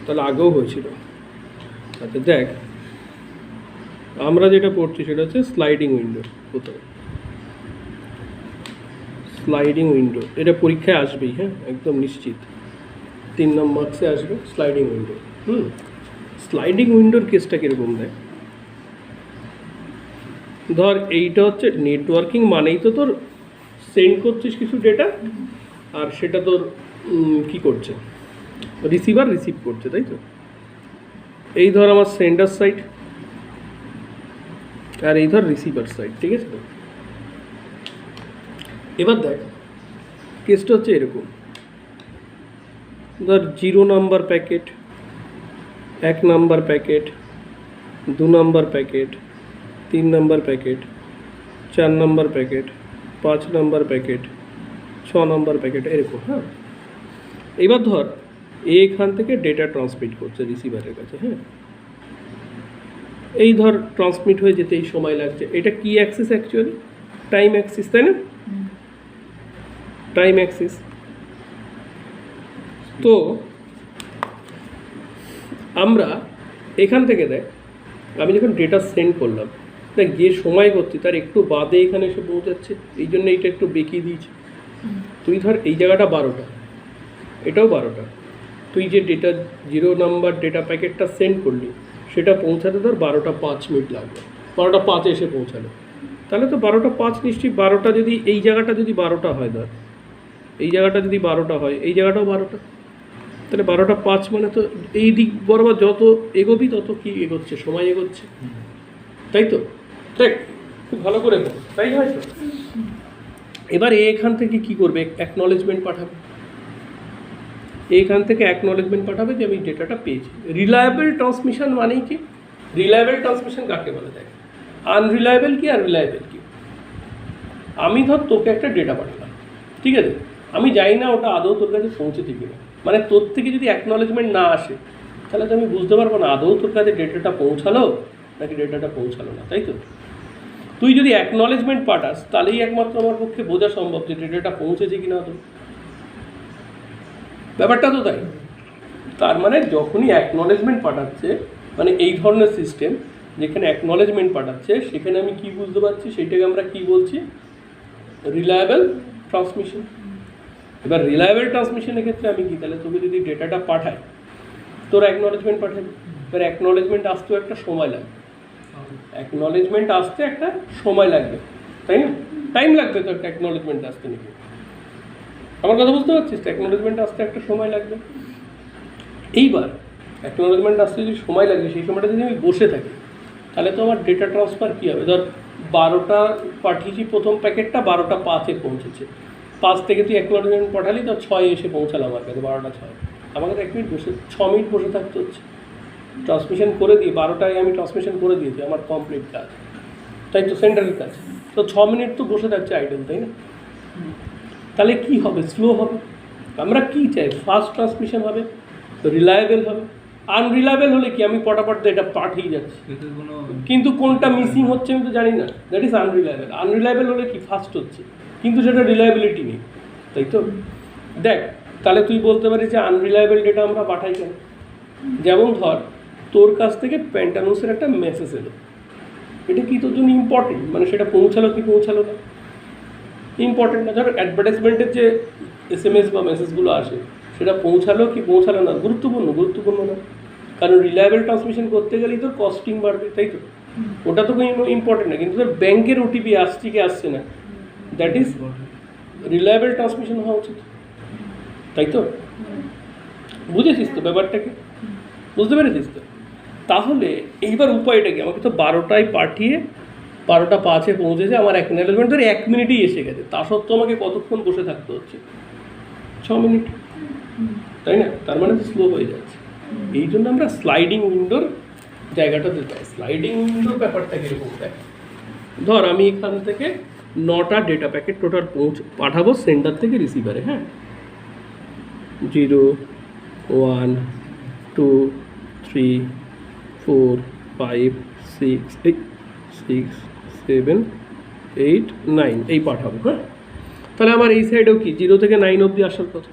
তাহলে আগেও হয়েছিল। আচ্ছা দেখ, আমরা যেটা পড়ছি সেটা হচ্ছে স্লাইডিং উইন্ডো। প্রথমে স্লাইডিং উইন্ডো, এটা পরীক্ষায় আসবেই, হ্যাঁ একদম নিশ্চিত 3 নম্বরে আসবে স্লাইডিং উইন্ডো। স্লাইডিং উইন্ডোর কেসটা কীরকম দেখ, ধর এইটা হচ্ছে নেটওয়ার্কিং, মানেই তো তোর সেন্ড করছিস কিছু ডেটা, আর সেটা তোর কি করছে, রিসিভার রিসিভ করছে, তাই তো। এই ধর আমার সেন্ডার সাইড, আর এই ধর রিসিভার সাইড, ঠিক আছে তো। এবার দেখ কেসটা হচ্ছে এরকম, ধর 0 নম্বর প্যাকেট, 1 নম্বর প্যাকেট, 2 নম্বর প্যাকেট, 3 নম্বর প্যাকেট, 4 নম্বর প্যাকেট, 5 নম্বর প্যাকেট, 6 নম্বর প্যাকেট, এরকম। হ্যাঁ, এবার ধর এখান থেকে ডেটা ট্রান্সমিট করছে রিসিভারের কাছে। হ্যাঁ, এই ধর ট্রান্সমিট হয়ে যেতে এই সময় লাগছে। এটা কি অ্যাক্সিস অ্যাকচুয়ালি? টাইম অ্যাক্সিস, তাই না? Time Axis. তো আমরা এখান থেকে দেখ, আমি যখন ডেটা সেন্ড করলাম, দেখ যে সময় করছি তার একটু বাদে এখানে এসে পৌঁছাচ্ছে, এই জন্য এইটা একটু বেঁকিয়ে দিয়েছি। তুই ধর এই জায়গাটা 12টা, এটাও 12টা, তুই যে ডেটা 0 নম্বর ডেটা প্যাকেটটা সেন্ড করলি সেটা পৌঁছাতে ধর 12টা 5 মিনিট লাগবে, 12টা 5 এসে পৌঁছালো, তাহলে তো 12টা 5 নিশ্চয়ই 12টা, যদি এই জায়গাটা যদি 12টা হয়, ধর এই জায়গাটা যদি 12টা হয়, এই জায়গাটাও 12টা, তাহলে 12টা 5 মানে তো এই দিক বরাবর যত এগোবি তত কি এগোচ্ছে, সময় এগোচ্ছে, তাই তো। দেখ খুব ভালো করে বল, তাই হয় তো। এবার এখান থেকে কি করবে, অ্যাকনলেজমেন্ট পাঠাবে, এইখান থেকে অ্যাকনলেজমেন্ট পাঠাবে যে আমি ডেটাটা পেয়েছি। রিলায়েবল ট্রান্সমিশন মানেই কি? রিলায়েবল ট্রান্সমিশন কাকে বলে দেখ, আনরিলায়েবল কি আর রিলায়েবল কি। আমি ধর তোকে একটা ডেটা পাঠালাম, ঠিক আছে, আমি জানি না ওটা আদৌ তোর কাছে পৌঁছেছে কিনা, মানে তোর থেকে যদি অ্যাকনলেজমেন্ট না আসে তাহলে তো আমি বুঝতে পারবো না আদৌ তোর কাছে ডেটাটা পৌঁছালো নাকি ডেটাটা পৌঁছালো না, তাই তো। তুই যদি অ্যাকনলেজমেন্ট পাঠাস তাহলেই একমাত্র আমার পক্ষে বোঝা সম্ভব যে ডেটাটা পৌঁছেছে কিনা তো, ব্যাপারটা তো তাই। তার মানে যখনই অ্যাকনলেজমেন্ট পাঠাচ্ছে, মানে এই ধরনের সিস্টেম যেখানে অ্যাকনলেজমেন্ট পাঠাচ্ছে, সেখানে আমি কি বুঝতে পারছি, সেইটাকে আমরা কি বলছি, রিলায়েবল ট্রান্সমিশন। এবার রিলায়েবল ট্রান্সমিশনের ক্ষেত্রে আমি কি, তাহলে তোকে যদি ডেটাটা পাঠাই, তোর অ্যাকনলেজমেন্ট পাঠাবি, এবার অ্যাকনলেজমেন্ট আসতেও একটা সময় লাগবে, অ্যাকনলেজমেন্ট আসতে একটা সময় লাগবে, তাই না, টাইম লাগবে তো একটা অ্যাকনলেজমেন্ট আসতে নাকি, আমার কথা বুঝতে পারছিস? অ্যাকনলেজমেন্ট আসতে একটা সময় লাগবে। এইবার অ্যাকনলেজমেন্ট আসতে যদি সময় লাগে, সেই সময়টা যদি আমি বসে থাকি, তাহলে তো আমার ডেটা ট্রান্সফার কী হবে, ধর 12টা পাঠিয়েছি, প্রথম প্যাকেটটা 12টা 5-এ পৌঁছেছে, 5 থেকে তুই অ্যাকনলেজমেন্ট পাঠালি, তো 6 এসে পৌঁছালো আমার কাছে, 12টা 6। আমাকে তো 1 মিনিট বসে 6 মিনিট বসে থাকতে হচ্ছে, ট্রান্সমিশন করে দিয়ে 12টায় আমি ট্রান্সমিশন করে দিয়েছি, আমার কমপ্লিট কাজ, তাই তো, সেন্টারের কাজ। তো 6 মিনিট তো বসে থাকছে আইডল, তাই না। তাহলে কি হবে, স্লো হবে। আমরা কি চাই, ফাস্ট ট্রান্সমিশন হবে, রিলায়েবল হবে। আনরিলায়েবল হলে কি, আমি পটাপট এটা পাঠিয়ে যাচ্ছি, কিন্তু কোনটা মিসিং হচ্ছে আমি তো জানি না, দ্যাট ইজ আনরিলায়েবল। আনরিলায়েবল হলে কি, ফাস্ট হচ্ছে কিন্তু সেটা রিলায়েবিলিটি নেই, তাই তো। দেখ তাহলে তুই বলতে পারিস যে আনরিলায়েবল ডেটা আমরা পাঠাই কেন। যেমন ধর তোর কাছ থেকে প্যান্টানুসের একটা মেসেজ এলো, এটা কি তোর জন্য ইম্পর্টেন্ট, মানে সেটা পৌঁছালো কি পৌঁছালো না, ইম্পর্টেন্ট না। ধর অ্যাডভার্টাইজমেন্টের যে SMS বা মেসেজগুলো আসে, সেটা পৌঁছালো কি পৌঁছালো না, গুরুত্বপূর্ণ, গুরুত্বপূর্ণ না, কারণ রিলায়েবল ট্রান্সমিশন করতে গেলেই তোর কস্টিং বাড়বে, তাই তো, ওটা তো কোনো ইম্পর্টেন্ট না। কিন্তু তোর ব্যাংকের OTP আসছে কি আসছে না, দ্যাট ইজ রিলায়েবল ট্রান্সমিশন হওয়া উচিত, তাই তো। বুঝেছিস তো ব্যাপারটাকে, বুঝতে পেরেছিস তো। তাহলে এইবার উপায়টা কি, আমাকে তো 12টায় পাঠিয়ে 12টা 5-এ পৌঁছেছে, আমার অ্যাকনলেজমেন্ট ধরে 1 মিনিটেই এসে গেছে, তা সত্ত্বেও আমাকে কতক্ষণ বসে থাকতে হচ্ছে, 6 মিনিট, তাই না। তার মানে তো স্লো হয়ে যাচ্ছে। এই জন্য আমরা স্লাইডিং উইন্ডোর জায়গাটাতে যাই। স্লাইডিং উইন্ডোর ব্যাপারটা কীরকম দেখ, ধর আমি এখান থেকে 9টা ডেটা প্যাকেট টোটাল পাঠাবো সেন্টার থেকে রিসিভারে। হ্যাঁ, 0 1 2 3 4 5 6 6 7 8 9 এই পাঠাবো। হ্যাঁ, তাহলে আমার এই সাইডেও কি 0 থেকে 9 অবধি আসার কথা,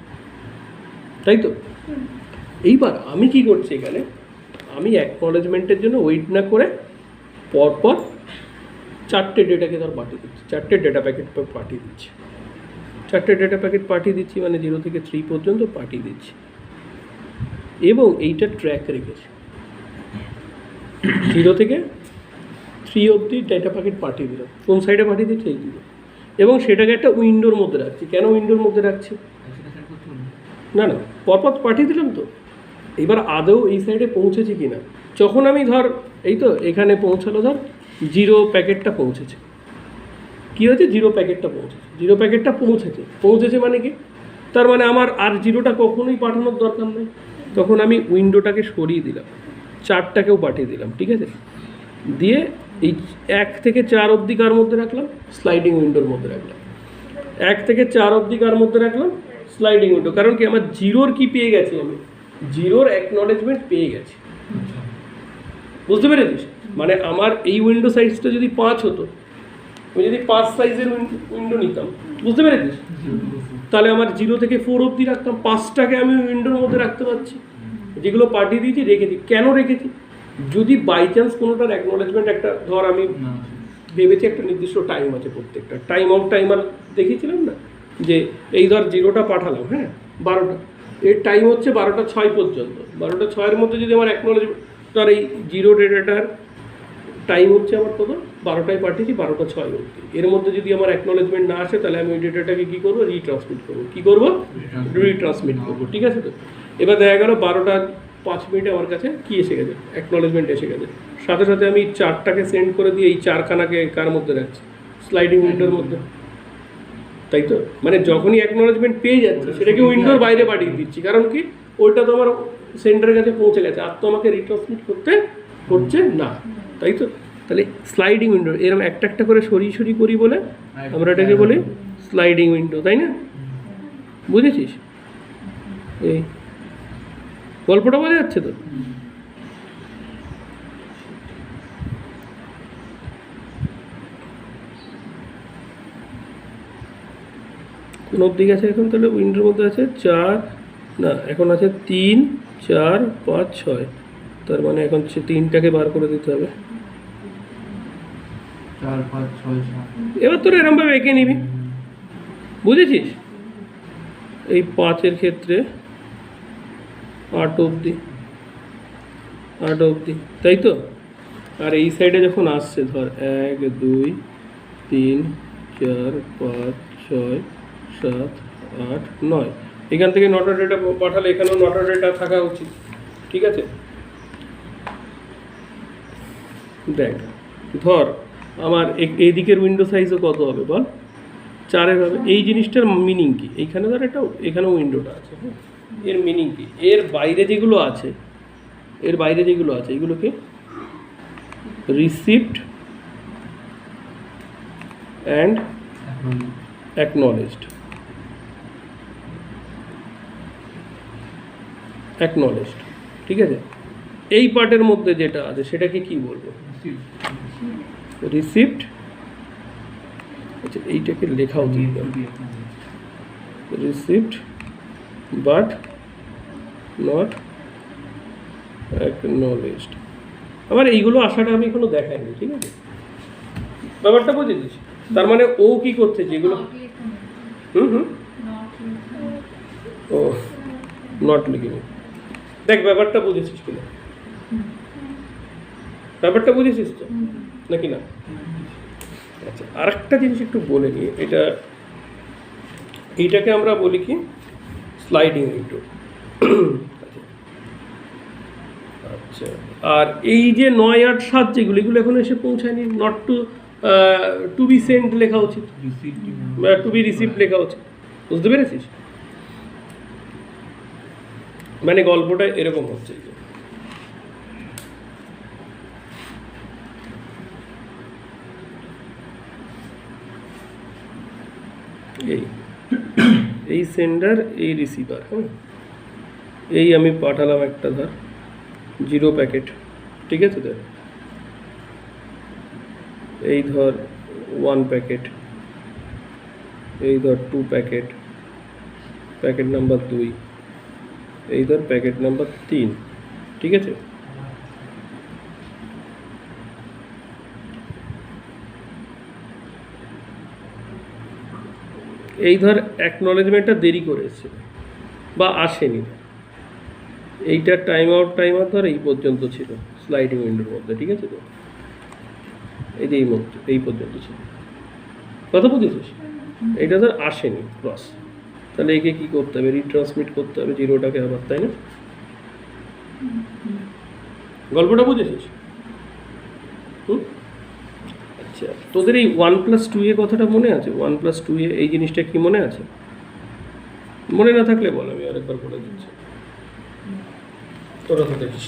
তাই তো? এইবার আমি কি করছি এখানে, আমি অ্যাকনলেজমেন্টের জন্য ওয়েট না করে পরপর 4টে ডেটাকে ধর পাঠিয়ে দিচ্ছি, 4টে ডেটা প্যাকেট পাঠিয়ে দিচ্ছি, 4টে ডেটা প্যাকেট পাঠিয়ে দিচ্ছি, মানে 0 থেকে 3 পর্যন্ত পাঠিয়ে দিচ্ছি, এবং এইটা ট্র্যাক রেখেছি 0 থেকে 3 অবধি ডেটা প্যাকেট পাঠিয়ে দিলাম, কোন সাইডে পাঠিয়ে দিচ্ছি এই দিকে, এবং সেটাকে একটা উইন্ডোর মধ্যে রাখছি। কেন উইন্ডোর মধ্যে রাখছি? না না, পরপর পাঠিয়ে দিলাম তো, এবার আদৌ এই সাইডে পৌঁছেছি কি না, যখন আমি ধর এই তো এখানে পৌঁছালো, ধর 0 প্যাকেটটা পৌঁছেছে, কী হয়েছে, 0 প্যাকেটটা পৌঁছেছে, 0 প্যাকেটটা পৌঁছেছে মানে কি, তার মানে আমার আর 0টা কখনোই পাঠানোর দরকার নেই, তখন আমি উইন্ডোটাকে সরিয়ে দিলাম, 4টাকেও পাঠিয়ে দিলাম, ঠিক আছে, দিয়ে এই 1 থেকে 4 অবধি কার মধ্যে রাখলাম, স্লাইডিং উইন্ডোর মধ্যে রাখলাম, 1 থেকে 4 অবধি কার মধ্যে রাখলাম, স্লাইডিং উইন্ডো, কারণ কি আমার 0-র কি পেয়ে গেছি, আমি 0-র অ্যাকনলেজমেন্ট পেয়ে গেছি, বুঝতে পেরেছিস? মানে আমার এই উইন্ডো সাইজটা যদি 5 হতো, আমি যদি 5 সাইজের উইন্ডো নিতাম, বুঝতে পেরেছিস, তাহলে আমার 0 থেকে 4 অবধি রাখতাম, 5টাকে আমি উইন্ডোর মধ্যে রাখতে পারছি, যেগুলো পাঠিয়ে দিয়েছি রেখেছি। কেন রেখেছি? যদি বাই চান্স কোনোটার অ্যাকনলেজমেন্ট, একটা ধর আমি ভেবেছি একটা নির্দিষ্ট টাইম আছে, প্রত্যেকটা টাইম আউট টাইমার দেখিয়েছিলাম না, যে এই ধর 0টা পাঠালাম, হ্যাঁ 12টা, এর টাইম হচ্ছে 12টা 6 পর্যন্ত, 12টা 6-এর মধ্যে যদি আমার অ্যাকনলেজমেন্ট, ধর এই 0 ডেটাটার টাইম হচ্ছে আমার কত, 12টায় পাঠিয়েছি 12টা 6 অবধি, এর মধ্যে যদি আমার অ্যাকনলেজমেন্ট না আসে, তাহলে আমি ওই ডেটাটাকে কী করবো, রিট্রান্সমিট করবো। কী করবো? রিট্রান্সমিট করবো, ঠিক আছে তো? এবার দেখা গেলো 12টা 5 মিনিটে আমার কাছে কী এসে গেছে, অ্যাকনলেজমেন্ট এসে গেছে, সাথে সাথে আমি 4টাকে সেন্ড করে দিয়ে এই 4খানাকে কার মধ্যে রাখছি, স্লাইডিং উইন্ডোর মধ্যে, তাই তো? মানে যখনই অ্যাকনলেজমেন্ট পেয়ে যাচ্ছে, সেটাকে উইন্ডোর বাইরে পাঠিয়ে দিচ্ছি, কারণ কি, ওইটা তো আমার সেন্টারের কাছে পৌঁছে গেছে, আর তো আমাকে রিট্রান্সমিট করতে হচ্ছে না, তাই তো? তাহলে স্লাইডিং উইন্ডো এরকম একটা একটা করে সরিয়ে করি বলে আমরা এটাকে বলি স্লাইডিং উইন্ডো, তাই না? বুঝেছিস? এই গল্পটা বোঝা যাচ্ছে তো? কোন অবধি গেছে এখন? তাহলে উইন্ডোর মধ্যে আছে 4, না এখন আছে 3, 4, 5, 6, তার মানে এখন 3টাকে বার করে দিতে হবে, 4, 5, 6, 7। এবার তোর এরমভাবে এঁকে নিবি, বুঝেছিস? এই 5-এর ক্ষেত্রে 8 অবধি, তাই তো? আর এই সাইডে যখন আসছে, ধর 1, 2, 3, 4, 5, 6, 7, 8, 9, এখান থেকে 9টা ডেটা পাঠালে এখানেও 9টা ডেটা থাকা উচিত, ঠিক আছে? দেখ, ধর আমার এই দিকের উইন্ডো সাইজও কত হবে বল, 4-এর হবে। এই জিনিসটার মিনিং কি, এইখানে ধর এটা, এখানেও উইন্ডোটা আছে, হ্যাঁ, এর মিনিং কি, এর বাইরে যেগুলো আছে, এগুলোকে রিসিভড অ্যান্ড অ্যাকনলেজড, ঠিক আছে? এই পার্টের মধ্যে যেটা আছে সেটাকে কি বলবো, রিসিভড, আচ্ছা এইটাকে লেখা উচিত, রিসিভড বাট নট অ্যাকনলেজড। আবার এইগুলো আসাটা আমি এখনো দেখাইনি, ঠিক আছে? ব্যাপারটা বুঝেছিস? তার মানে ও কি করছে, যেগুলো ও নট লিখিনি, দেখ ব্যাপারটা বুঝেছিস কিনা, ব্যাপারটা বুঝেছিস তো নাকি না? আচ্ছা, আর একটা জিনিস একটু বলে নিই, এইটাকে আমরা বলি কি, স্লাইডিং উইন্ডো। আচ্ছা, আর এই যে 9, 8, 7 যেগুলো, এগুলো এখন এসে পৌঁছায়নি, নট টু বি সেন্ড লেখা উচিত, টু বি রিসিভড লেখা উচিত, বুঝতে পেরেছিস? মানে গল্পটা এরকম হচ্ছে, এই সেন্ডার, এই রিসিভার, হ্যাঁ, এই আমি পাঠালাম একটা ধর 0 প্যাকেট, ঠিক আছে তো? এই ধর 1 প্যাকেট, এই ধর 2 প্যাকেট, প্যাকেট নাম্বার 2, এই ধর প্যাকেট নাম্বার 3, ঠিক আছে? এই ধর অ্যাকনলেজমেন্টটা দেরি করে এসেছিল বা আসেনি, এইটার টাইম আউট ধর এই পর্যন্ত ছিল স্লাইডিং উইন্ডোর মধ্যে, ঠিক আছে? তো এই যে এই পর্যন্ত ছিল, কথা বুঝেছিস? এটা ধর আসেনি ক্রস, তাহলে একে কী করতে হবে? রিট্রান্সমিট করতে হবে জিরোটাকে আবার, তাই না? গল্পটা বুঝেছিস? আচ্ছা, তোদের এই 1+2a কথাটা মনে আছে? 1+2a এই জিনিসটা কি মনে আছে? মনে না থাকলে বল, আমি আরেকবার বলে দিচ্ছি, তোরা তো দেখিস।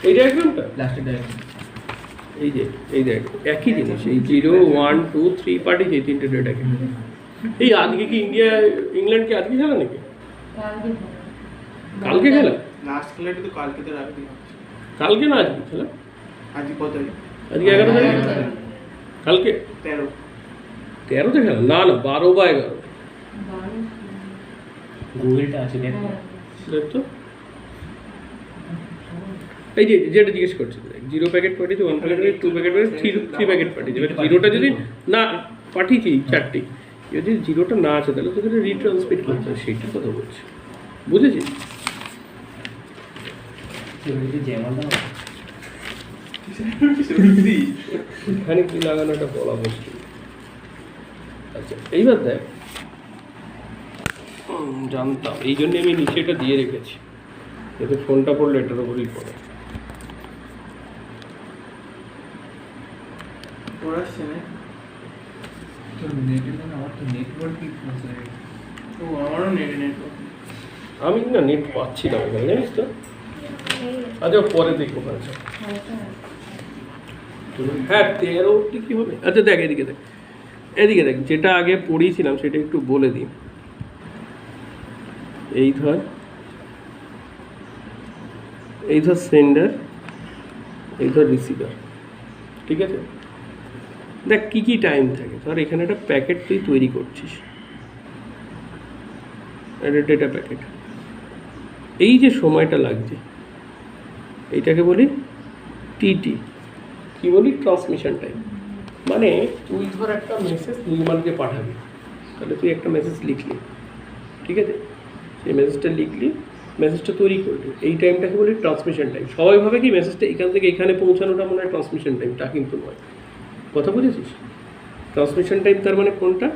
এই ডায়াগ্রামটা এই যে একই জিনিস, এই 0 1 2 3 পার্টি যে তিনটে ডেটাকে। এই আজকে কি ইংল্যান্ডকে আজকে খেলা নাকি? কালকে খেলা? লাস্ট খেলাটা তো কালকে, তো আগে কালকে না আজকে খেলা? আজকে কত তারিখ? আজকে 11 তারিখ। কালকে 13তে খেলা? না 12 বা 11। গুগলটা আছে, দেখো তো এই যে যেটা জিজ্ঞেস করছি, 0 প্যাকেট পাঠিয়েছে, 1 প্যাকেট পাঠিয়েছে, 2 প্যাকেট পাঠিয়েছে, 3 প্যাকেট পাঠিয়েছে। এবার জিরোটা যদি না পাঠিয়েছি 4টি, যদি জিরোটা না আছে তাহলে তোদের রিট্রান্সমিট করতে হবে, সেইটার কথা বলছি, বুঝেছিস? এখানে কি লাগানো একটা বলা মুশকিল। আচ্ছা এইবার দেখ, জানতাম, এই জন্য আমি নিচে এটা দিয়ে রেখেছি, এতে ফোনটা পড়লে এটার উপরেই পড়ে। আমি না নেট পাচ্ছি না ওখানে, জানিস তো? আচ্ছা পরে দেখবো। আচ্ছা হ্যাঁ 13টি কি হবে? আচ্ছা দেখ এদিকে দেখ যেটা আগে পড়িয়েছিলাম সেটা একটু বলে দিই। এই ধর সেন্ডার, এই ধর রিসিভার, ঠিক আছে? দেখ কী টাইম থাকে। ধর এখানে একটা প্যাকেট তুই তৈরি করছিস, একটা ডেটা প্যাকেট, এই যে সময়টা লাগছে এইটাকে বলি টিটি। কি বলি? Transmission time. মানে তুই ধর একটা মেসেজ নির্মাণকে পাঠাবি, তাহলে তুই একটা মেসেজ লিখলি, ঠিক আছে? সেই মেসেজটা লিখলি, মেসেজটা তৈরি করলি, এই টাইমটাকে বলি ট্রান্সমিশন টাইম। সবাই ভাবে কি মেসেজটা এখান থেকে এখানে পৌঁছানোটা মনে হয় ট্রান্সমিশন টাইম, তা কিন্তু নয়, কথা বুঝেছিস? ট্রান্সমিশন টাইম তার মানে কোনটা?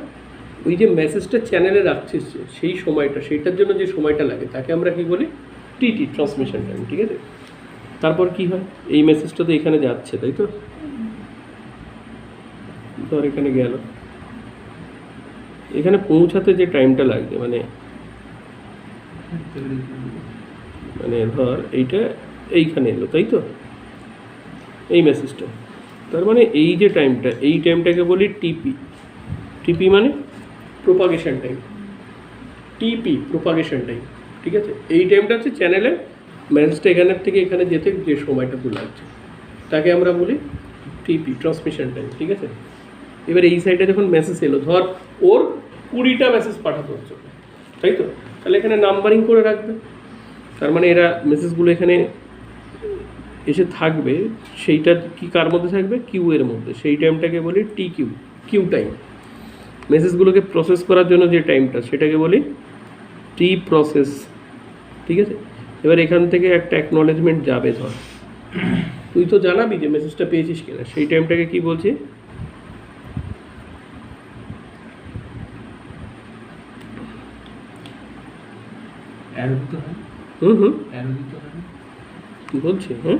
ওই যে মেসেজটা চ্যানেলে রাখছিস সেই সময়টা, সেইটার জন্য যে সময়টা লাগে তাকে আমরা কি বলি? টিটি, ট্রান্সমিশন টাইম, ঠিক আছে? তারপর কি হয়? এই মেসেজটা তো এখানে যাচ্ছে, তাই তো? ধর এখানে গেল, এখানে পৌঁছাতে যে টাইমটা লাগবে, মানে ধর এইটা এইখানে এলো, তাই তো? এই মেসেজটা, তার মানে এই যে টাইমটা, এই টাইমটাকে বলি টিপি মানে প্রোপাগেশন টাইম, টিপি প্রোপাগেশন টাইম, ঠিক আছে? এই টাইমটা হচ্ছে চ্যানেলে মেসেজটা এখানের থেকে এখানে যেতে যে সময়টুকু লাগছে তাকে আমরা বলি টিপি, ট্রান্সমিশন টাইম, ঠিক আছে? এবার এই সাইডে যখন মেসেজ এলো, ধর ওর 20টা মেসেজ পাঠাতে হচ্ছে, তাই তো? তাহলে এখানে নাম্বারিং করে রাখবে, তার মানে এরা মেসেজগুলো এখানে এসে থাকবে, সেইটা কি কার মধ্যে থাকবে? কিউ এর মধ্যে। সেই টাইমটাকে বলি কিউ টাইম। মেসেজগুলোকে প্রসেস করার জন্য যে টাইমটা সেটাকে বলি টি প্রসেস, ঠিক আছে? এবার এখান থেকে একটা অ্যাকনলেজমেন্ট যাবে, ধর তুই তো জানাবি যে মেসেজটা পেয়েছিস কিনা, সেই টাইমটাকে কি বলছে? বলছি, হ্যাঁ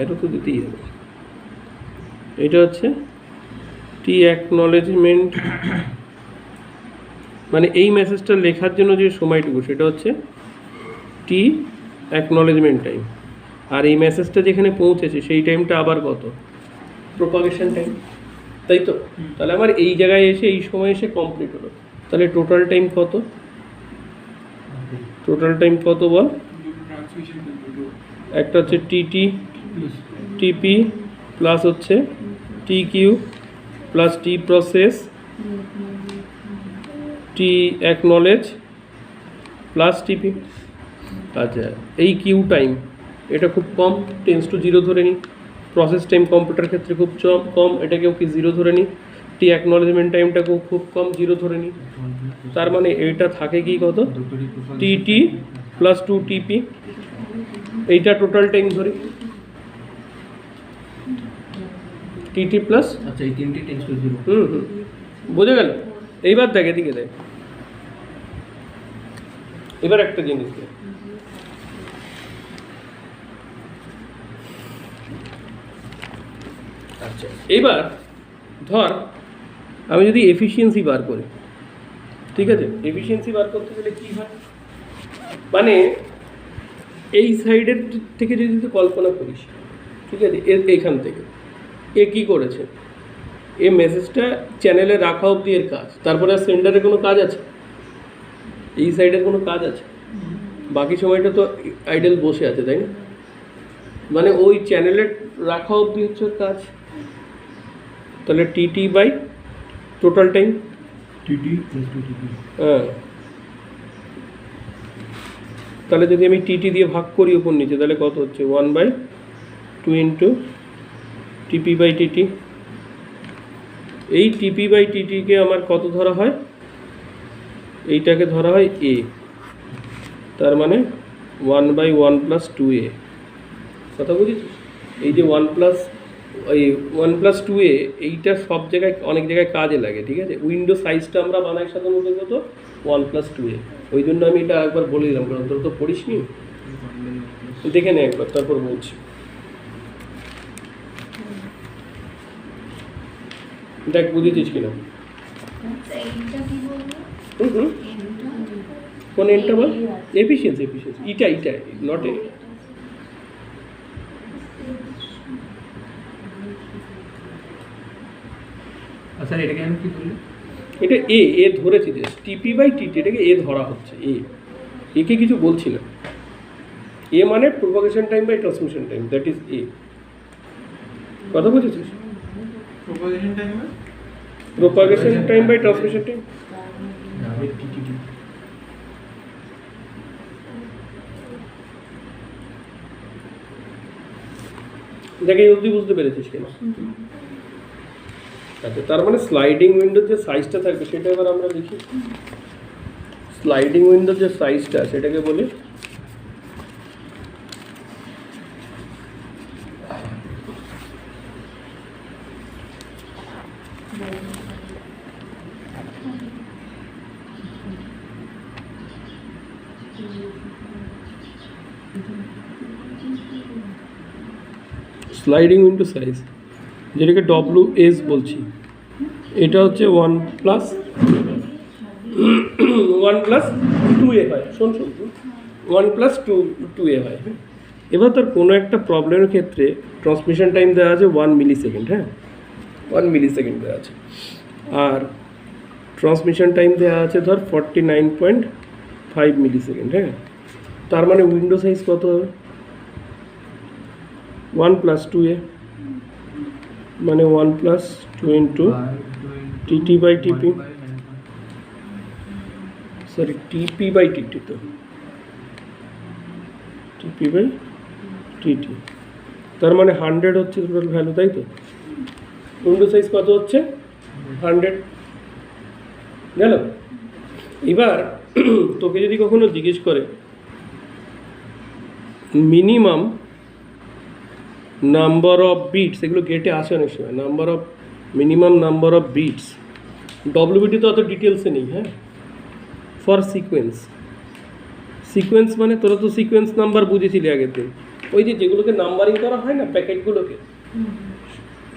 এটা তো দিতেই হবে। এটা হচ্ছে টি অ্যাকনলেজমেন্ট, মানে এই মেসেজটা লেখার জন্য যে সময়টুকু সেটা হচ্ছে টি অ্যাকনলেজমেন্ট টাইম। আর এই মেসেজটা যেখানে পৌঁছেছে সেই টাইমটা আবার কত? প্রোপাগেশন টাইম, তাই তো? তাহলে আমার এই জায়গায় এসে এই সময় এসে কমপ্লিট হলো। তাহলে টোটাল টাইম কত? টোটাল টাইম কত বল? ট্রান্সমিশন দুটো একটা হচ্ছে টিটি টিপি প্লাস হচ্ছে টি কিউ প্লাস টি প্রসেস টি অ্যাকনলেজ প্লাস টিপি। আচ্ছা, এই কিউ টাইম এটা খুব কম, টেন্স টু 0 ধরে নিই। প্রসেস টাইম কম্পিউটার ক্ষেত্রে খুব কম, এটাকেও কি 0 ধরে নিই। টি অ্যাকনলেজমেন্ট টাইমটাকেও খুব কম, 0 ধরে নিই। তার মানে এইটা থাকে কি কত? টিটি প্লাস 2 টিপি, এইটা টোটাল টাইম ধরি টিটি প্লাস। আচ্ছা এই তিনটি টেন্স টু 0 বোঝা গেল? এইবার দেখ এদিকে দেখ, এবার একটা জিনিস দেখ, আচ্ছা এবার ধর আমি যদি এফিসিয়েন্সি বার করি, ঠিক আছে? এফিসিয়েন্সি বার করতে গেলে কী হয়, মানে এই সাইডের থেকে যদি তুই কল্পনা করিস, ঠিক আছে, এইখান থেকে এ কী করেছে, এ মেসেজটা চ্যানেলে রাখা অবধি এর কাজ, তারপরে আর সেন্ডারের কোনো কাজ আছে? এই সাইডের কোনো কাজ আছে? বাকি সময়টা তো আইডেল বসে আছে, তাই না? মানে ওই চ্যানেলে রাখা অবধি হচ্ছে ওর কাজ। তাহলে TT by total time, TT plus 2 TP. হ্যাঁ, তাহলে যদি আমি টিটি দিয়ে ভাগ করি উপর নিচে, তাহলে কত হচ্ছে? 1/2 ইন্টু টিপি বাই টিটি। এই টিপি বাই টিটিকে আমার কত ধরা হয়? এইটাকে ধরা হয় এ, তার মানে 1/1 প্লাস 2a। কথা বুঝেছিস? এই যে 1 + 2a, এইটা সব জায়গায় অনেক জায়গায় কাজে লাগে, ঠিক আছে? উইন্ডো সাইজটা আমরা বানাই সাধারণত কত? 1 + 2a। ওই জন্য আমি এটা একবার বলে দিলাম, কারণ তোর তো পড়িস নি, দেখে নে একবার, তারপর বলছি। দেখ বুঝেছিস কিনা? কোন এনটা বল? এফিসিয়েন্সি, এটা নট এ। আচ্ছা এটাকে আমি কি বললি? এটা এ ধরেছি, যে টিপি বাই টিটি, এটাকে এ ধরা হচ্ছে, একে কিছু বলছি না। এ মানে propagation time by transmission time, that is a. কথা বুঝেছিস? Proposition time propagation time by transmission time. TT দেখে অবধি বুঝতে পেরেছিস কিনা? আচ্ছা, তার মানে স্লাইডিং উইন্ডোর যে সাইজটা থাকবে সেটা এবার আমরা দেখি। স্লাইডিং উইন্ডোর যে সাইজটা সেটাকে বলি স্লাইডিং উইন্ডো সাইজ, যেটাকে WS বলছি। এটা হচ্ছে 1 + 2a হয়। শোন 1 + 2a হয়। এবার তোর কোনো একটা প্রবলেমের ক্ষেত্রে ট্রান্সমিশন টাইম দেওয়া আছে 1 মিলিসেকেন্ড, হ্যাঁ 1 মিলিসেকেন্ড দেওয়া আছে, আর ট্রান্সমিশন টাইম দেওয়া আছে ধর 49.5 মিলিসেকেন্ড, হ্যাঁ। তার মানে উইন্ডো সাইজ কত হবে? 1 + 2a, মানে 1 + 2 ইন্টু টিটি বাই টিপি, সরি টিপি বাই টিটি, তো টিপি বাই টিটি, তার মানে 100 হচ্ছে টোটাল ভ্যালু, তাই তো? উইন্ডো সাইজ কত হচ্ছে? 100 গেল। এবার তোকে যদি কখনো জিজ্ঞেস করে মিনিমাম নাম্বার অফ বিটস, এগুলো গেটে আসে অনেক সময়, minimum number of bits, WBT তো অত ডিটেলসে নেই, হ্যাঁ। ফর সিকোয়েন্স মানে তোরা তো সিকোয়েন্স নাম্বার বুঝেছিলি আগের দিন, ওই যে যেগুলোকে নাম্বারিং করা হয় না প্যাকেটগুলোকে,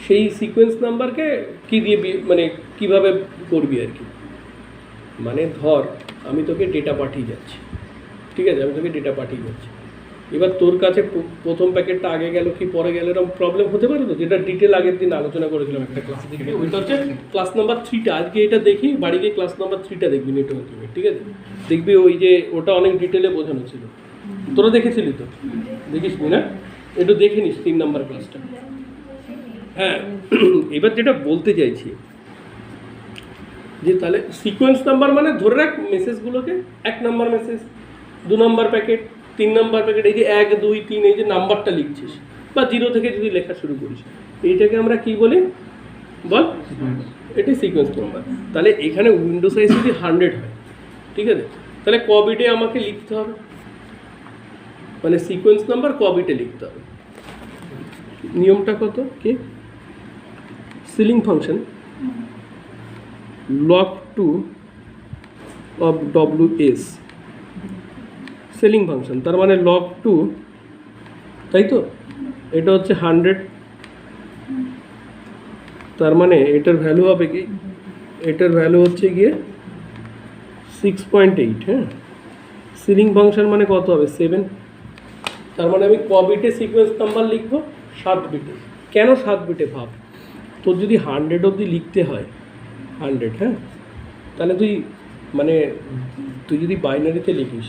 সেই সিকোয়েন্স নাম্বারকে কী দিয়ে মানে কীভাবে করবি আর কি। মানে ধর আমি তোকে ডেটা পাঠিয়ে যাচ্ছি, ঠিক আছে, আমি তোকে ডেটা পাঠিয়ে যাচ্ছি, এবার তোর কাছে প্রথম প্যাকেটটা আগে গেল কি পরে গেল, এরকম প্রবলেম হতে পারে তো, যেটা ডিটেল আগের দিন আলোচনা করেছিলাম একটা ক্লাসে দেখবি, ওইটা হচ্ছে ক্লাস নাম্বার 3টা। আজকে এটা দেখি, বাড়ি গিয়ে ক্লাস নাম্বার 3টা দেখবি নেটওয়ার্কিংয়ের, ঠিক আছে? দেখবি ওই যে ওটা অনেক ডিটেলে বোঝানো ছিল, তোরা দেখেছিলি তো, দেখিস না? একটু দেখে নিস 3 নাম্বার ক্লাসটা। হ্যাঁ, এবার যেটা বলতে চাইছি যে তাহলে সিকোয়েন্স নাম্বার মানে ধরে রাখ মেসেজগুলোকে 1 number message, 2 number packet, 3 number packet, এই যে 1 2 3 এই যে নাম্বারটা লিখছিস বা 0 থেকে যদি লেখা শুরু করিস, এইটাকে আমরা কি বলি বল? এটাই সিকোয়েন্স নাম্বার। তাহলে এখানে উইন্ডো সাইজ যদি 100 হয়, ঠিক আছে, তাহলে ক বিটে আমাকে লিখতে হবে, মানে সিকোয়েন্স নাম্বার ক বিটে লিখতে হবে। নিয়মটা কত কি? Ceiling function log2 of ws, selling function, তার মানে log2, তাই তো? এটা হচ্ছে 100, তার মানে এটার ভ্যালু হবে কি? এটার ভ্যালু হচ্ছে গিয়ে 6.8। হ্যাঁ, সিলিং ফাংশন মানে কত হবে? 7। তার মানে আমি ক বিটে সিকোয়েন্স নাম্বার লিখবো? 7 বিটে। কেন 7 বিটে? ভাব, তোর যদি 100 অবধি লিখতে হয়, 100, হ্যাঁ, তাহলে তুই যদি বাইনারিতে লিখিস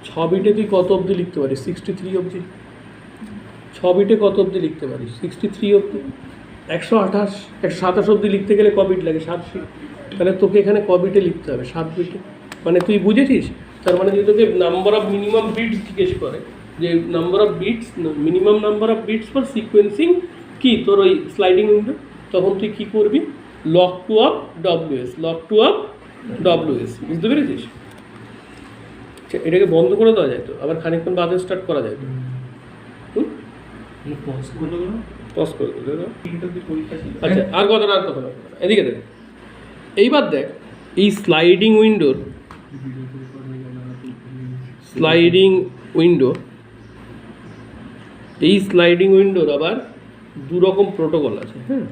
6 বিটে তুই কত অবধি লিখতে পারিস? 63 অবধি। 6 বিটে কত অবধি লিখতে পারিস? 63 অবধি। 128 127 অবধি লিখতে গেলে ক বিট লাগে? 7 বিট। তাহলে তোকে এখানে ক বিটে লিখতে হবে? 7 বিটে। মানে তুই বুঝেছিস? তার মানে যদি তোকে নাম্বার অফ মিনিমাম বিটস জিজ্ঞেস করে, যে number of bits, minimum number of bits for sequencing কি তোর ওই স্লাইডিং উইন্ডো, তখন তুই কী করবি? log2 of ws, log2 of ws, বুঝতে পেরেছিস? আচ্ছা, এটাকে বন্ধ করে দেওয়া যায় তো, আবার খানিকক্ষণ বাদে স্টার্ট করা যায় তো? পজ করে দিলে। আচ্ছা, আর কথা না, এদিকে দেখ। এইবার দেখ, এই স্লাইডিং উইন্ডোর আবার 2 রকম প্রোটোকল আছে। হ্যাঁ,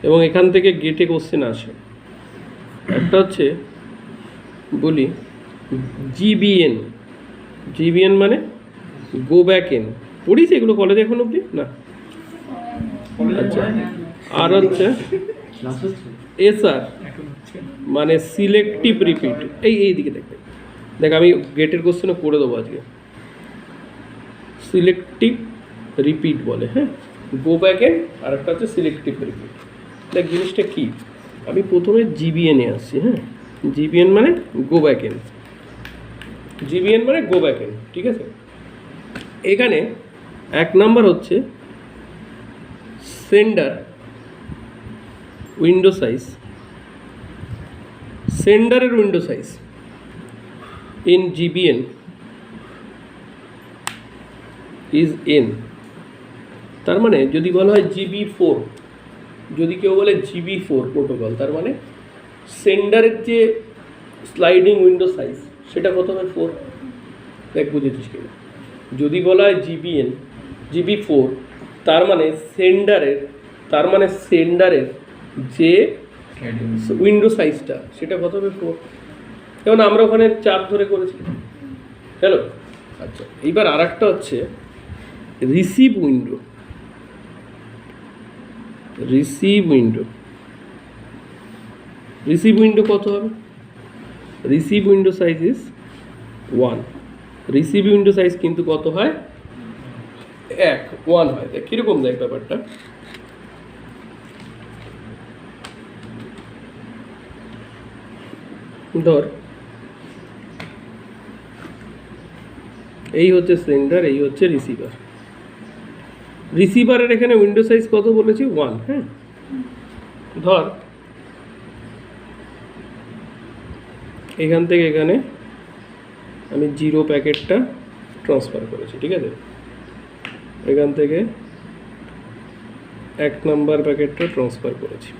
এবং এখান থেকে গেটে কোশ্চেন আসে। একটা হচ্ছে বলি জিবিএন মানে গো ব্যাক এন। পড়িস এগুলো কলেজে এখন অবধি না? আচ্ছা, আর হচ্ছে এসআর মানে সিলেক্টিভ রিপিট। এই দিকে দেখ আমি গেটের কোশ্চেনে করে দেবো আজকে। সিলেক্টিভ রিপিট বলে, হ্যাঁ, গো ব্যাক এন, আর একটা হচ্ছে সিলেক্টিভ রিপিট। দেখ জিনিসটা কি, আমি প্রথমে জিবিএনে আসছি। হ্যাঁ, জিবিএন মানে গো ব্যাক এন, ঠিক আছে? এখানে 1 নাম্বার হচ্ছে সেন্ডার উইন্ডো সাইজ, সেন্ডারের window size in GBN is N. তার মানে যদি বলা হয় GB4, যদি কেউ বলে GB4 প্রোটোকল, তার মানে সেন্ডারের যে স্লাইডিং উইন্ডো সাইজ সেটা কত হবে? 4। দেখ বুঝেছিস কিনা? যদি বলা হয় GB4, তার মানে সেন্ডারের যে উইন্ডো সাইজটা সেটা কত হবে? 4। যেমন আমরা ওখানে 4 ধরে করেছি। হ্যালো, আচ্ছা, এইবার আর একটা হচ্ছে রিসিভ উইন্ডো কত হবে? Receive window size is 1। Receive window size কিন্তু কত হয়? 1 হয়। দেখ কীরকম, দেখ ব্যাপারটা। ধর এই হচ্ছে সেন্ডার, এই হচ্ছে রিসিভারের এখানে উইন্ডো সাইজ কত বলেছি? 1। হ্যাঁ, ধর এখান থেকে এখানে আমি 0 প্যাকেটটা ট্রান্সফার করেছি, ঠিক আছে? এখান থেকে 1 নাম্বার প্যাকেটটা ট্রান্সফার করেছি,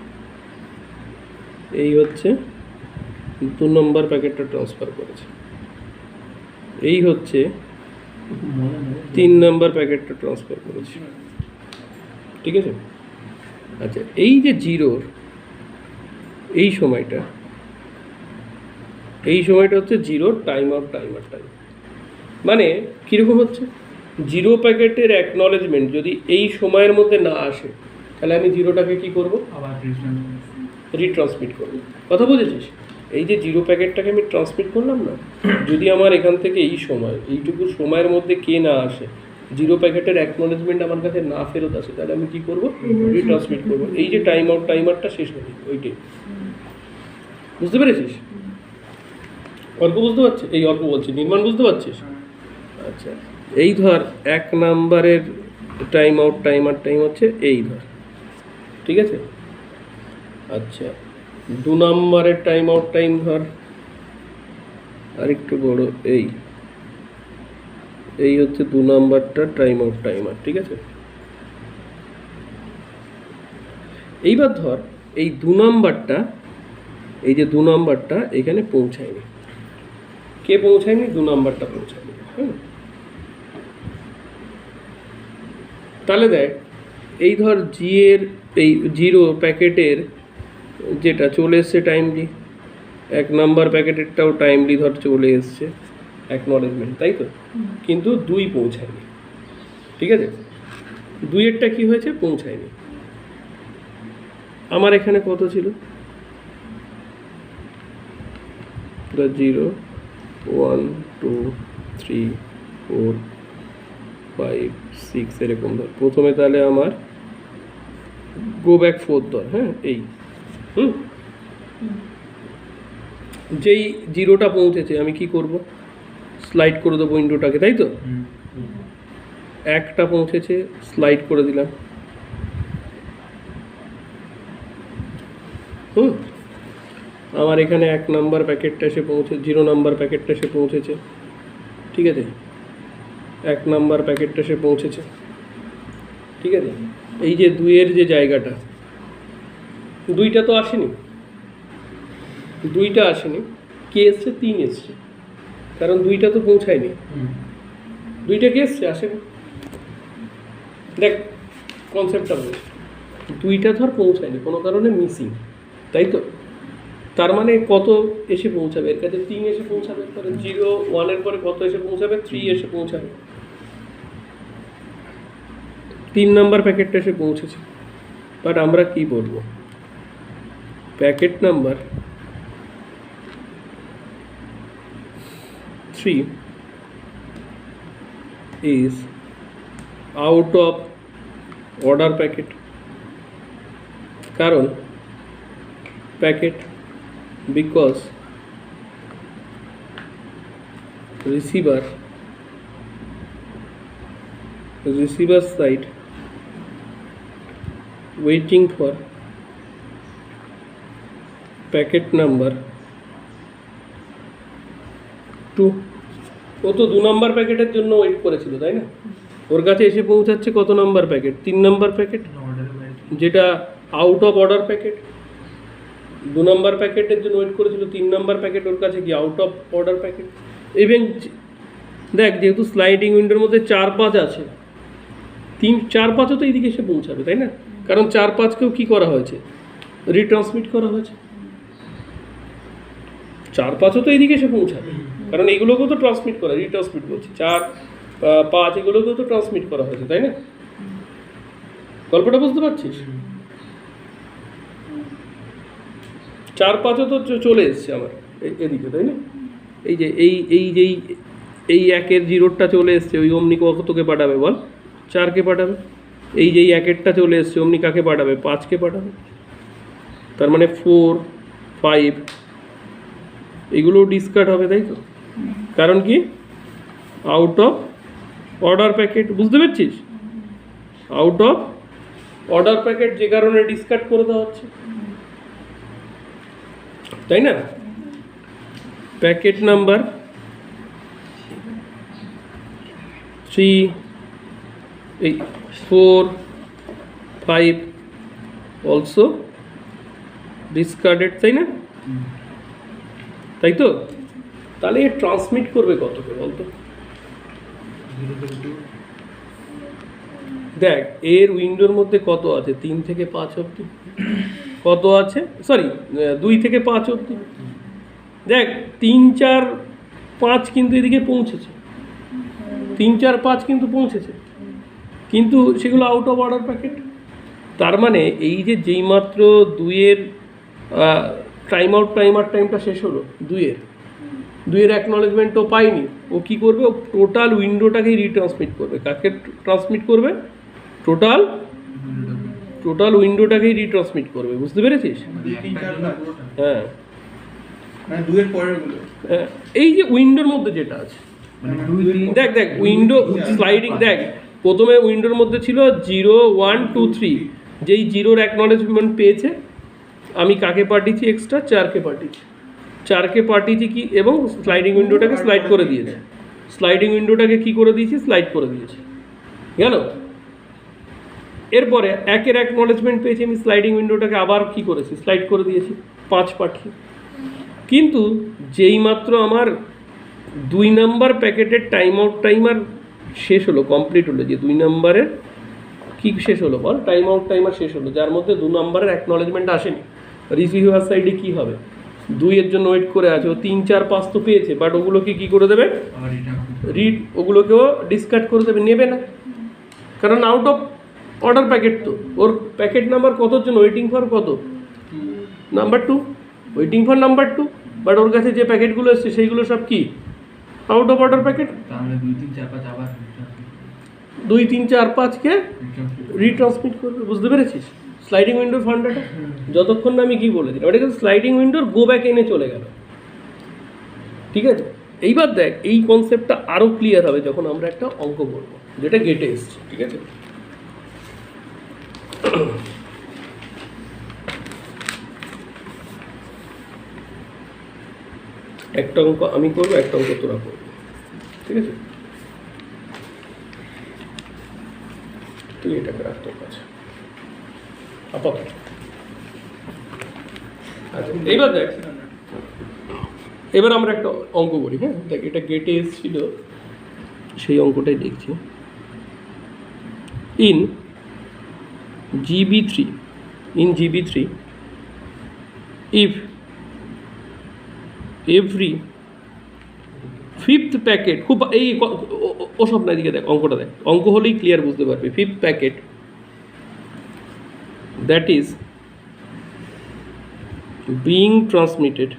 এই হচ্ছে 2 নম্বর প্যাকেটটা ট্রান্সফার করেছি, এই হচ্ছে 3 নম্বর প্যাকেটটা ট্রান্সফার করেছি, ঠিক আছে? আচ্ছা, এই যে 0-র এই সময়টা হচ্ছে 0-র টাইম। মানে কীরকম হচ্ছে, জিরো প্যাকেটের অ্যাকনলেজমেন্ট যদি এই সময়ের মধ্যে না আসে তাহলে আমি জিরোটাকে কি করব, আবার রিট্রান্সমিট করব। কথা বুঝেছিস? এই যে জিরো প্যাকেটটাকে আমি ট্রান্সমিট করলাম না, যদি আমার এখান থেকে এই সময় এইটুকু সময়ের মধ্যে কে না আসে, জিরো প্যাকেটের অ্যাকনলেজমেন্ট আমার কাছে না ফেরত আসে, তাহলে আমি কি করব, রিট্রান্সমিট করব। এই যে টাইম আউট টাইমারটা শেষ হয়ে যাবে ওইটাই। বুঝতে পেরেছিস? অর্ক বুঝতে পারছিস? এই অর্ক বলছি, নির্মাণ বুঝতে পারছিস? আচ্ছা, এই ধর 1 নাম্বারের টাইম আউট টাইম হচ্ছে এই ধর, ঠিক আছে? আচ্ছা, 2 নাম্বারের টাইম আউট টাইম ধর আরেকটু বড়, এই হচ্ছে 2 নাম্বারটা টাইম আউট টাইমার, ঠিক আছে? এইবার ধর এই 2 নাম্বারটা, এই যে 2 নাম্বারটা এখানে পৌঁছায়নি, কে পৌঁছায়নি? 2 নাম্বারটা পৌঁছায়নি। তাহলে দেখ, এই ধর জি এর এই জিরো প্যাকেটের যেটা চলে এসছে টাইমলি, 1 নাম্বার প্যাকেটেরটাও টাইমলি ধর চলে এসছে অ্যাকনলেজমেন্ট, তাই তো? কিন্তু 2 পৌঁছায়নি, ঠিক আছে? 2-এরটা কি হয়েছে, পৌঁছায়নি। আমার এখানে কত ছিল, 0 1 2 3 4 5 6 এরকম ধর। প্রথমে তাহলে আমার গো ব্যাক 4 ধর, হ্যাঁ, এই যেই জিরোটা পৌঁছেছে আমি কি করব, স্লাইড করে দেবো উইন্ডোটাকে, তাই তো? 1টা পৌঁছেছে, স্লাইড করে দিলাম, আমার এখানে 1 নাম্বার প্যাকেটটা এসে পৌঁছে, 0 নাম্বার প্যাকেটটা এসে পৌঁছেছে, ঠিক আছে? 1 নাম্বার প্যাকেটটা এসে পৌঁছেছে, ঠিক আছে? এই যে 2-এর যে জায়গাটা, 2টা তো আসেনি, 2টা আসেনি, কে এসছে, 3 এসছে, কারণ 2টা তো পৌঁছায়নি। 2টা কে এসছে, আসেনি। দেখ কনসেপ্টটা বলছি, 2টা ধর পৌঁছায়নি, কোনো কারণে মিসিং, তাই তো? তার মানে কত এসে পৌঁছাবে, এর কাছে 3 এসে পৌঁছাবে, কারণ 0 1-এর পরে কত এসে পৌঁছাবে, 3 এসে পৌঁছাবে। 3 নাম্বার প্যাকেটটা এসে পৌঁছেছে, বাট আমরা কি বলবো, packet number 3 is out of order packet, কারণ packet because receiver side waiting for packet number 2। ও তো 2 নাম্বার প্যাকেটের জন্য ওয়েট করেছিল, তাই না? ওর কাছে এসে পৌঁছাচ্ছে কত নাম্বার প্যাকেট, 3 নাম্বার প্যাকেট, যেটা out of order packet. 2 number প্যাকেটের জন্য ওয়েট করেছিল, 3 নাম্বার প্যাকেট ওর কাছে কি out of order packet. Even দেখ, যেহেতু স্লাইডিং উইন্ডোর মধ্যে 4-5 আছে, 3-4-5ও তো এইদিকে এসে পৌঁছাবে, তাই না? কারণ 4-5কেও কি করা হয়েছে, রিট্রান্সমিট করা হয়েছে। 4-5ও তো এইদিকে এসে পৌঁছাবে, কারণ এইগুলোকেও তো ট্রান্সমিট করা, রিট্রান্সমিট করছে, 4-5 এগুলোকেও তো ট্রান্সমিট করা হয়েছে, তাই না? গল্পটা বুঝতে পারছিস? 4-5ও তো চলে এসছে আমার এদিকে, তাই না? এই যে এই 1-এর 0টা চলে এসছে, ওই অমনি কতকে পাঠাবে বল, 4কে পাঠাবে। এই যে 1-এরটা চলে এসছে, অমনি কাকে পাঠাবে, 5কে পাঠাবে। তার মানে 4 5 এগুলোও ডিসকার্ড হবে, তাই তো? কারণ কি, আউট অফ অর্ডার প্যাকেট। বুঝতে পারছিস? আউট অফ অর্ডার প্যাকেট, যে কারণে ডিসকার্ড করে দেওয়া হচ্ছে, তাই না? প্যাকেট নাম্বার 3 4 5 অলসো ডিসকার্ডেড, তাই না? তাই তো? তাহলে এ ট্রান্সমিট করবে কতকে বলতো? দেখ, এর উইন্ডোর মধ্যে কত আছে, 3 থেকে 5 অবধি কত আছে, সরি 2 থেকে 5 অবধি। দেখ 3 4 5 কিন্তু এদিকে পৌঁছেছে, 3 4 5 কিন্তু পৌঁছেছে, কিন্তু সেগুলো আউট অফ অর্ডার প্যাকেট। তার মানে এই যে যেই মাত্র 2-এর টাইম আউট টাইমটা শেষ হলো, 2-এর অ্যাকনলেজমেন্টও পাইনি, ও কী করবে, ও টোটাল উইন্ডোটাকেই রিট্রান্সমিট করবে। কাকে ট্রান্সমিট করবে? টোটাল উইন্ডোটাকেই রিট্রান্সমিট করবে। বুঝতে পেরেছিস? 2 3 4 5 হ্যাঁ, মানে 2 এর পরের গুলো এই যে উইন্ডোর মধ্যে যেটা আছে, মানে 2 3 দেখ উইন্ডো স্লাইডিং, দেখ প্রথমে উইন্ডোর মধ্যে ছিল 0 1 2 3, যেই 0-র অ্যাকনলেজমেন্ট পেয়েছে আমি কাকে পাঠিয়েছি? এক্সট্রা 4কে পাঠিয়েছি। 4কে পাঠিয়েছি কি, এবং স্লাইডিং উইন্ডোটাকে স্লাইড করে দিয়েছে। স্লাইডিং উইন্ডোটাকে কি করে দিয়েছি? স্লাইড করে দিয়েছি, গেল। এরপরে 1-এর অ্যাকনলেজমেন্ট পেয়েছি আমি, স্লাইডিং উইন্ডোটাকে আবার কি করেছি? স্লাইড করে দিয়েছি, 5 পাঠিয়ে। কিন্তু যেই মাত্র আমার 2 নাম্বার প্যাকেটের টাইমার শেষ হলো, কমপ্লিট হলো, যে 2 নাম্বারের কি শেষ হলো বল, টাইমার শেষ হলো, যার মধ্যে 2 নাম্বারের অ্যাকনলেজমেন্ট আসেনি, রিসিভার সাইডে কি হবে? 2-এর জন্য ওয়েট করে আছে, ও 3 4 5 তো পেয়েছে, বাট ওগুলোকে কি করে দেবে? ওগুলোকেও ডিসকার্ড করে দেবে, নেবে না, কারণ আউট অফ অর্ডার প্যাকেট। তো ওর প্যাকেট নাম্বার কতর জন্য ওয়েটিং ফর? কত? Number 2, waiting for number 2, but ওর কাছে যে প্যাকেটগুলো এসছে সেইগুলো সব কি? Out of order packet. তাহলে 2 3 4 5 আবার 2 3 4 5-কে রিট্রান্সমিট করবে। বুঝতে পেরেছিস স্লাইডিং উইন্ডোর ফান্ডাটা? যতক্ষণ না আমি কি বলে দিলাম, ওটা কিন্তু স্লাইডিং উইন্ডোর গো ব্যাক এনে চলে গেল। ঠিক আছে, এইবার দেখ এই কনসেপ্টটা আরও ক্লিয়ার হবে যখন আমরা একটা অঙ্ক বলবো যেটা গেটে এসছে। ঠিক আছে, একটা অঙ্ক আমি করবো, একটা অঙ্ক তোরা করবো। ঠিক আছে, তুই এটাকে রাখ তোর কাছে আপাতত। আচ্ছা, এইবার দেখ, এবার আমরা একটা অঙ্ক করি। হ্যাঁ দেখ, এটা গেটে এসেছিল, সেই অঙ্কটাই দেখছি। In GB3 if every 5th packet, খুব এই ওসব না, দিকে দেখ অঙ্কটা, দেখ অঙ্ক হলেই ক্লিয়ার বুঝতে পারবি। 5th packet that is being transmitted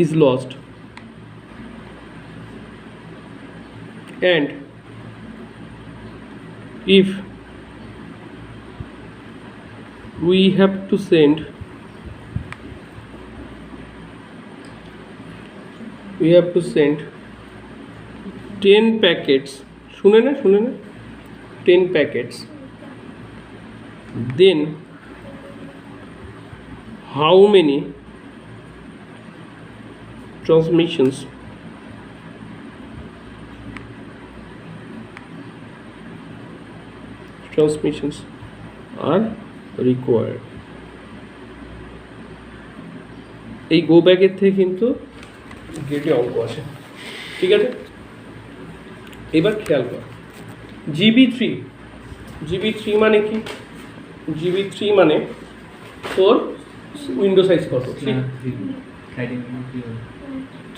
is lost, and if we have to send 10 packets, শুনে না 10 packets, then how many transmissions are required? এই গো ব্যাগের থেকে কিন্তু গেটে অঙ্ক আছে। ঠিক আছে, এবার খেয়াল কর, GB3 মানে কি? GB3 মানে তোর উইন্ডো সাইজ কত?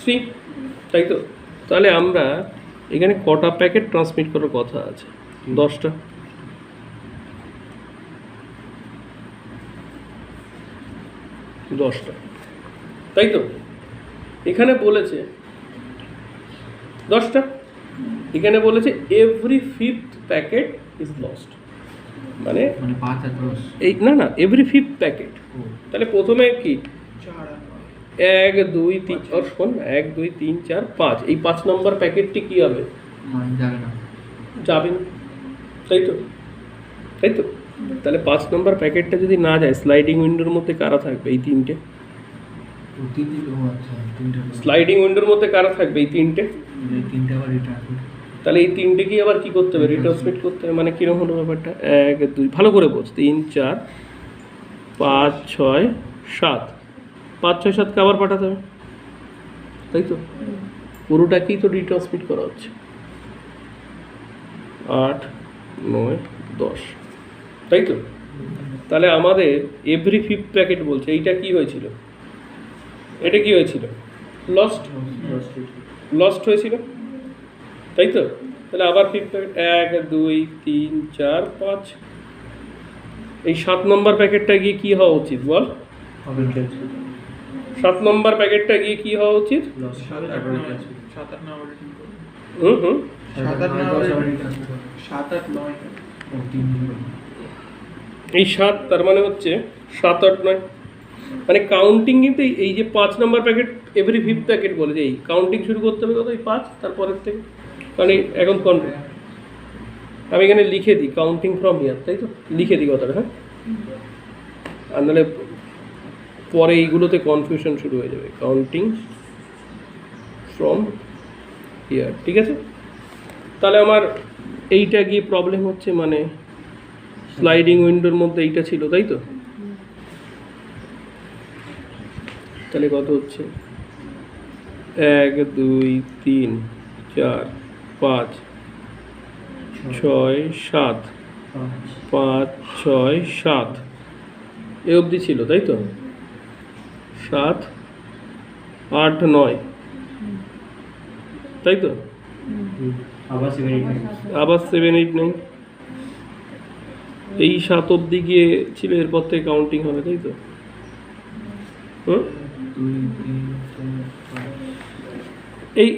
3, তাই তো? তাহলে আমরা এখানে কটা প্যাকেট ট্রান্সমিট করার কথা আছে? 10টা। তাই তো? এখানে বলেছে 10টা, এখানে বলেছে every 5th packet is lost, মানে 5 আর 10 এই না এভরি 5th প্যাকেট। তাহলে প্রথমে কি 1 2 3, আর শোন, 1 2 3 4 5, এই 5 নম্বর প্যাকেটটি কি হবে? যাবে না, তাই তো? তাহলে 5 নম্বর প্যাকেটটা যদি না যায়, স্লাইডিং উইন্ডোর মধ্যে কারা থাকবে? এই 3টে। স্লাইডিং উইন্ডোর মধ্যে কারা থাকবে? এই 3টে। তাহলে এই 3টেকেই আবার কি করতে হবে? রিট্রান্সমিট করতে হবে। মানে কিরকম হলো ব্যাপারটা? 1 2, ভালো করে বোঝ, 3 4 5 6 7, 5 6 7কে আবার পাঠাতে হবে, তাই তো? পুরোটাকেই তো রিট্রান্সমিট করা হচ্ছে। 8 9 10, তাই তো? তাহলে আমাদের এভরি ফিফথ প্যাকেট বলছে এইটা কি হয়েছিল, এটা কি হয়েছিল, লস্ট হয়েছিল, তাই তো? তাহলে আবার ফিফথ প্যাকেট 1 2 3 4 5, এই 7 নম্বর প্যাকেটটা গিয়ে কি হওয়া উচিত বল? 7 নম্বর প্যাকেটটা গিয়ে কি হওয়া উচিত? হুম হুম 7-8-9 এই 7, তার মানে হচ্ছে 7 8 9, মানে কাউন্টিং কিন্তু এই যে 5 নম্বর প্যাকেট এভরি ফিফথ প্যাকেট বলে যে এই কাউন্টিং শুরু করতে হবে কত, এই 5 তারপরের থেকে, মানে এখন আমি এখানে লিখে দিই কাউন্টিং ফ্রম হিয়ার, তাই তো? লিখে দিই কথাটা, হ্যাঁ, আর নাহলে পরে এইগুলোতে কনফিউশন শুরু হয়ে যাবে। কাউন্টিং ফ্রম হিয়ার, ঠিক আছে? তাহলে আমার এইটা গিয়ে প্রবলেম হচ্ছে, মানে স্লাইডিং উইন্ডোর মধ্যে এইটা ছিল, তাই তো? তাহলে কত হচ্ছে? 1 2 3 4 5 6 7, 5 6 7 এ অবধি ছিল, তাই তো? 7 8 9, তাই তো? আবার 7 8 9, এই 7 অবধি গিয়ে ছিল, এরপর থেকে কাউন্টিং হবে, তাই তো? হুম,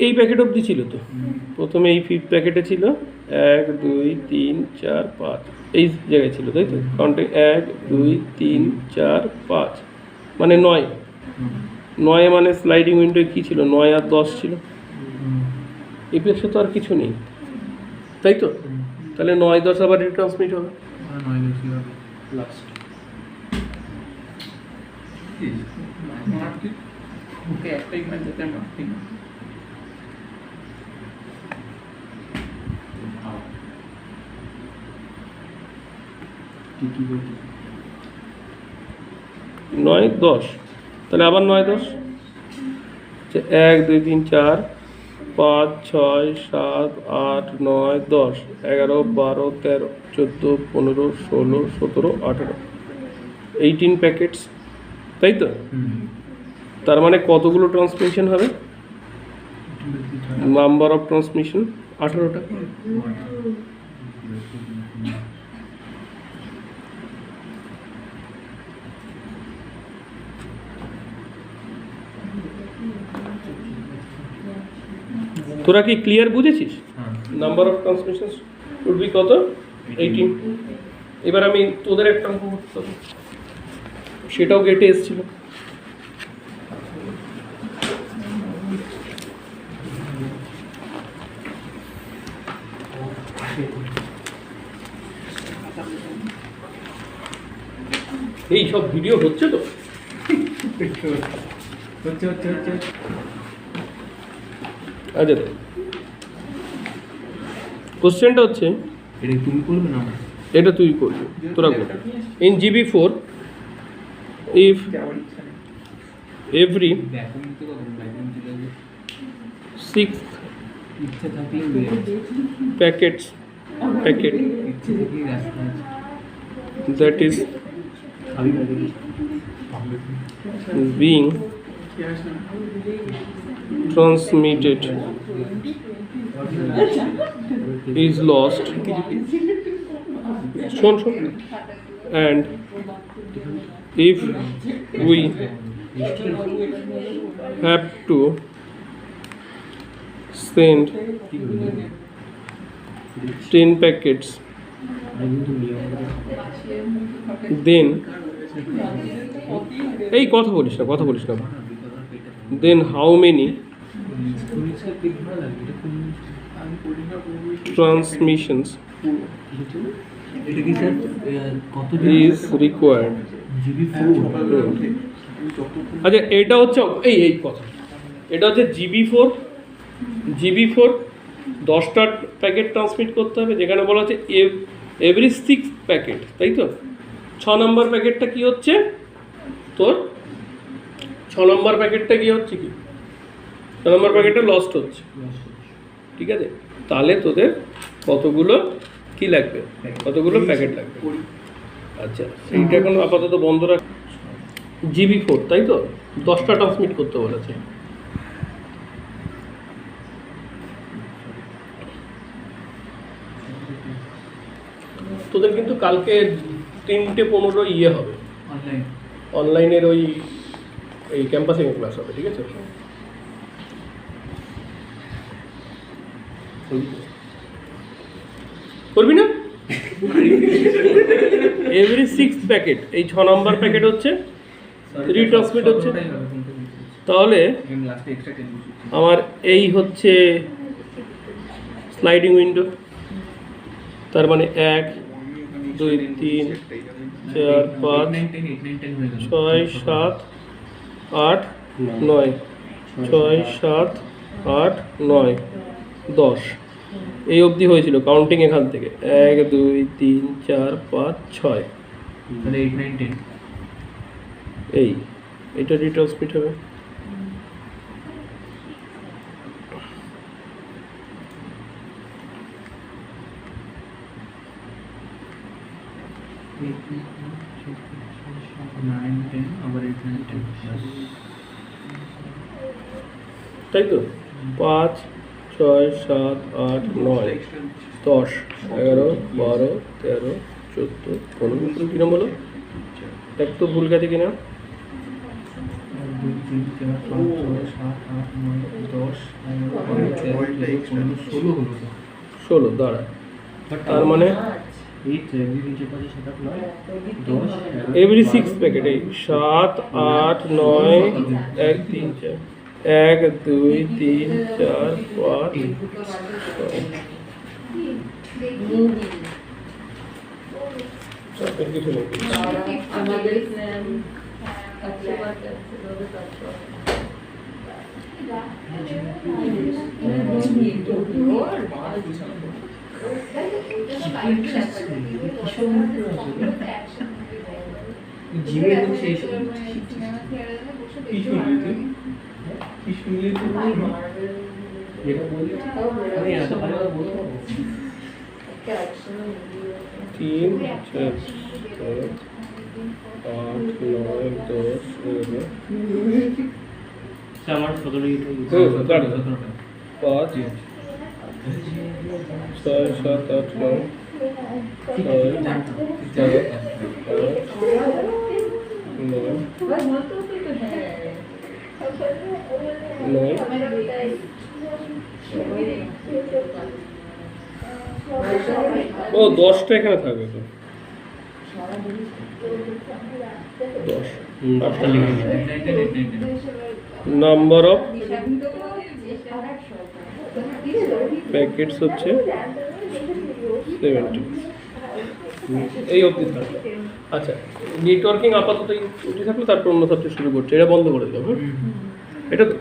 এই প্যাকেট অবধি ছিল তো, প্রথমে এই ফিফথ প্যাকেটে ছিল 1 2 3 4 5, এই জায়গায় ছিল, তাই তো? কাউন্টিং 1 2 3 4 5, মানে 9 মানে স্লাইডিং উইন্ডো কি ছিল, 9 আর 10 ছিল, এই পেছনে তো আর কিছু নেই, তাই তো? তাহলে 9 10 আবার রিট্রান্সমিট হবে। নয় 10, তাহলে আবার 9 10, 1 2 3 4 5 6 7 8 9 10 11 12 13 14 15 16 17 18, 18 প্যাকেটস, তাই তো? তার মানে কতগুলো ট্রান্সমিশন হবে? নাম্বার অফ ট্রান্সমিশন 18টা। তোরা কি ক্লিয়ার বুঝেছিস? Number of transmission would be কত? 18। এবার আমি তোদের একটা অঙ্ক করতে হবে, সেটাও গেটে এসেছিল। এই সব ভিডিও হচ্ছে তো? হচ্ছে আচ্ছা, কোশ্চেনটা হচ্ছে, এটা তুমি করবে না? এটা তুই করবি, তোরা করবি। In GB4 if every 6th ইচ্ছা থাকলে packet ইচ্ছে থাকলে রাস্তা আছে। that is being transmitted is lost, and if we have to send 10 packets, then এই কথা বলিস না, then how many transmissions এটা কি স্যার কত is required? GB4? আচ্ছা, এটা হচ্ছে এই কথা, এটা হচ্ছে GB4 10টা প্যাকেট ট্রান্সমিট করতে হবে, যেখানে বলা হচ্ছে এভরি 6 প্যাকেট, তাই তো? 6 নম্বর প্যাকেটটা কি হচ্ছে তোর? 6 নম্বর প্যাকেটটা কি হচ্ছে, কি 6 নম্বর প্যাকেটটা লস্ট হচ্ছে, ঠিক আছে? তাহলে তোদের কতগুলো কি লাগবে, কতগুলো প্যাকেট লাগবে? আচ্ছা সেইটা এখন আপাতত বন্ধ রাখ। GB4 তাই তো, 10টা ট্রান্সমিট করতে বলেছে। তোদের কিন্তু কালকে 3:15 ইয়ে হবে, অনলাইন। অনলাইনের ওই এই ক্যাম্পাসিং ক্লাস হবে, ঠিক আছে? করবি না? এভরি 6th প্যাকেট, এই 6 নম্বর প্যাকেট হচ্ছে রিট্রান্সমিট হচ্ছে। তাহলে লাস্টে এক্সট্রা 10 আমার এই হচ্ছে স্লাইডিং উইন্ডো, তার মানে 1 2 3 4 5 6 7 8 9 6 7 8 9 10 এই অবধি হয়েছিল কাউন্টিং এখান থেকে 1 2 3 4 5 6 তাহলে 8 9 10 এই এটা রিট্রান্সমিট হবে। তাই তো 5 6 7 8 9 10 11 12 13 14 15 কিরম হলো? এক তো ভুল গেছে কিনা? 16 দাঁড়া, তার মানে এভরি 6 প্যাকেট এই 7 8 9 1 3 4 1 2 3 4 5 কিছু নেই। तीन चार 8 9 10 11 5 6 7 8 9 ও 10টা এখানে থাকবে তো 10টা লিখে নাম্বার অফ প্যাকেটস হচ্ছে 70 এই অবধি থাকলো। আচ্ছা নেটওয়ার্কিং আপাতত এই অবধি থাকলো, তারপর অন্য সাবজেক্ট শুরু করছে, এটা বন্ধ করে দিলাম। হ্যাঁ এটা তো